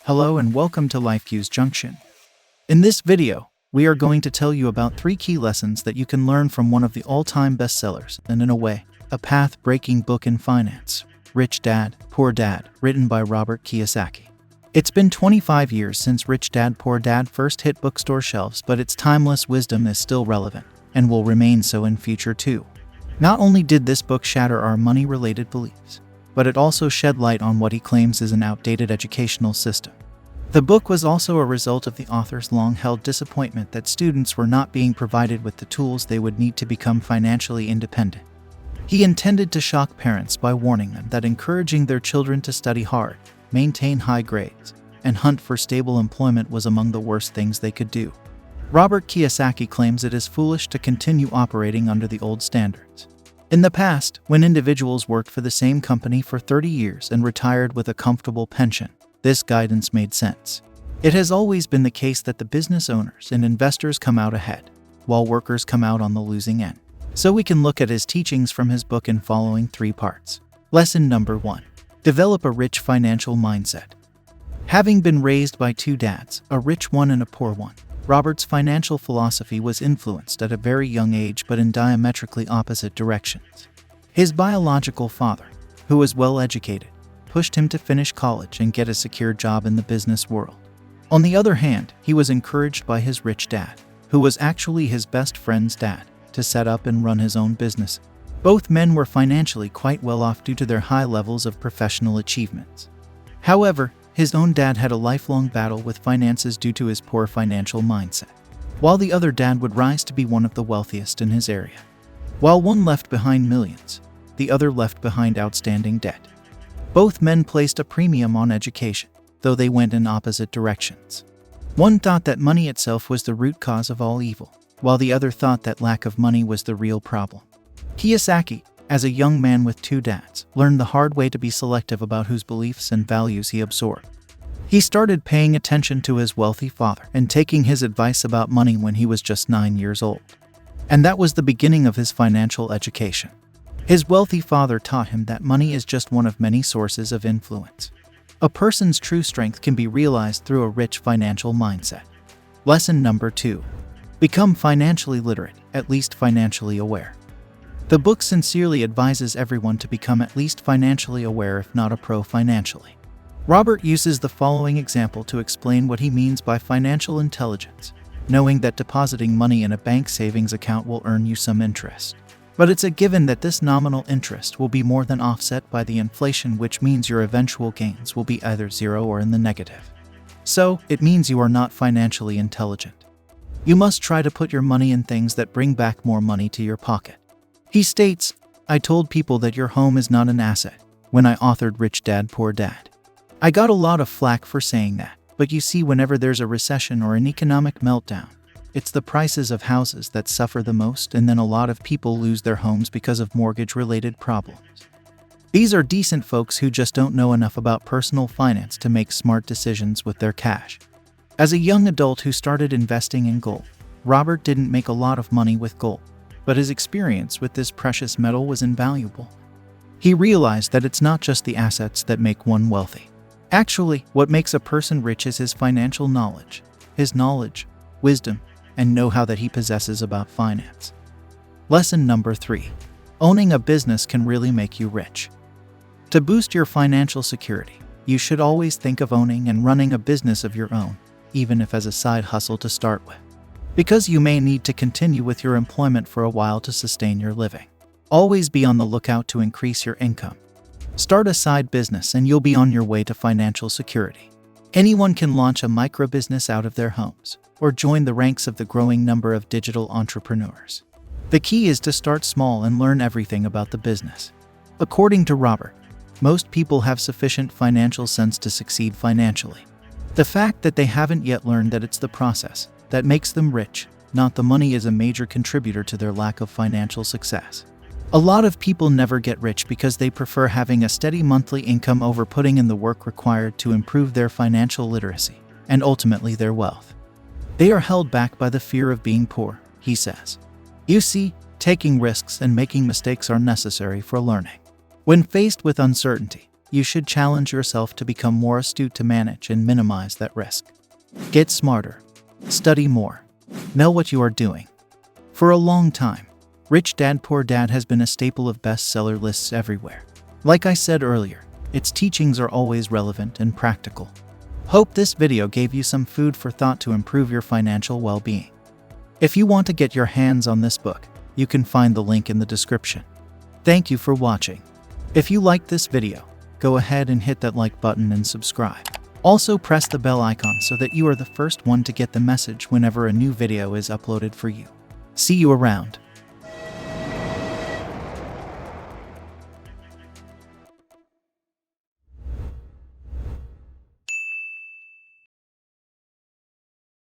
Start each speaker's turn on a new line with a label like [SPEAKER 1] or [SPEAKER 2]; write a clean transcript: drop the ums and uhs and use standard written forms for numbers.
[SPEAKER 1] Hello and welcome to LifeCues Junction. In this video, we are going to tell you about 3 key lessons that you can learn from one of the all-time bestsellers and, in a way, a path-breaking book in finance, Rich Dad, Poor Dad, written by Robert Kiyosaki. It's been 25 years since Rich Dad, Poor Dad first hit bookstore shelves, but its timeless wisdom is still relevant and will remain so in future too. Not only did this book shatter our money-related beliefs, but it also shed light on what he claims is an outdated educational system. The book was also a result of the author's long-held disappointment that students were not being provided with the tools they would need to become financially independent. He intended to shock parents by warning them that encouraging their children to study hard, maintain high grades, and hunt for stable employment was among the worst things they could do. Robert Kiyosaki claims it is foolish to continue operating under the old standards. In the past, when individuals worked for the same company for 30 years and retired with a comfortable pension, this guidance made sense. It has always been the case that the business owners and investors come out ahead, while workers come out on the losing end. So we can look at his teachings from his book in following 3 parts. Lesson number 1. Develop a rich financial mindset. Having been raised by 2 dads, a rich one and a poor one, Robert's financial philosophy was influenced at a very young age but in diametrically opposite directions. His biological father, who was well educated, pushed him to finish college and get a secure job in the business world. On the other hand, he was encouraged by his rich dad, who was actually his best friend's dad, to set up and run his own business. Both men were financially quite well off due to their high levels of professional achievements. However, his own dad had a lifelong battle with finances due to his poor financial mindset, while the other dad would rise to be one of the wealthiest in his area. While one left behind millions, the other left behind outstanding debt. Both men placed a premium on education, though they went in opposite directions. One thought that money itself was the root cause of all evil, while the other thought that lack of money was the real problem. Kiyosaki, as a young man with 2 dads, learned the hard way to be selective about whose beliefs and values he absorbed. He started paying attention to his wealthy father and taking his advice about money when he was just 9 years old. And that was the beginning of his financial education. His wealthy father taught him that money is just one of many sources of influence. A person's true strength can be realized through a rich financial mindset. Lesson number 2. Become financially literate, at least financially aware. The book sincerely advises everyone to become at least financially aware, if not a pro financially. Robert uses the following example to explain what he means by financial intelligence, knowing that depositing money in a bank savings account will earn you some interest. But it's a given that this nominal interest will be more than offset by the inflation, which means your eventual gains will be either zero or in the negative. So, it means you are not financially intelligent. You must try to put your money in things that bring back more money to your pocket. He states, "I told people that your home is not an asset when I authored Rich Dad, Poor Dad. I got a lot of flack for saying that, but you see, whenever there's a recession or an economic meltdown, it's the prices of houses that suffer the most, and then a lot of people lose their homes because of mortgage-related problems. These are decent folks who just don't know enough about personal finance to make smart decisions with their cash." As a young adult who started investing in gold, Robert didn't make a lot of money with gold, but his experience with this precious metal was invaluable. He realized that it's not just the assets that make one wealthy. Actually, what makes a person rich is his financial knowledge, wisdom, and know-how that he possesses about finance. Lesson number 3. Owning a business can really make you rich. To boost your financial security, you should always think of owning and running a business of your own, even if as a side hustle to start with, because you may need to continue with your employment for a while to sustain your living. Always be on the lookout to increase your income. Start a side business and you'll be on your way to financial security. Anyone can launch a micro-business out of their homes, or join the ranks of the growing number of digital entrepreneurs. The key is to start small and learn everything about the business. According to Robert, most people have sufficient financial sense to succeed financially. The fact that they haven't yet learned that it's the process that makes them rich, not the money, is a major contributor to their lack of financial success. A lot of people never get rich because they prefer having a steady monthly income over putting in the work required to improve their financial literacy, and ultimately their wealth. They are held back by the fear of being poor, he says. You see, taking risks and making mistakes are necessary for learning. When faced with uncertainty, you should challenge yourself to become more astute to manage and minimize that risk. Get smarter. Study more. Know what you are doing. For a long time, Rich Dad Poor Dad has been a staple of bestseller lists everywhere. Like I said earlier, its teachings are always relevant and practical. Hope this video gave you some food for thought to improve your financial well-being. If you want to get your hands on this book, you can find the link in the description. Thank you for watching. If you liked this video, go ahead and hit that like button and subscribe. Also press the bell icon so that you are the first one to get the message whenever a new video is uploaded for you. See you around.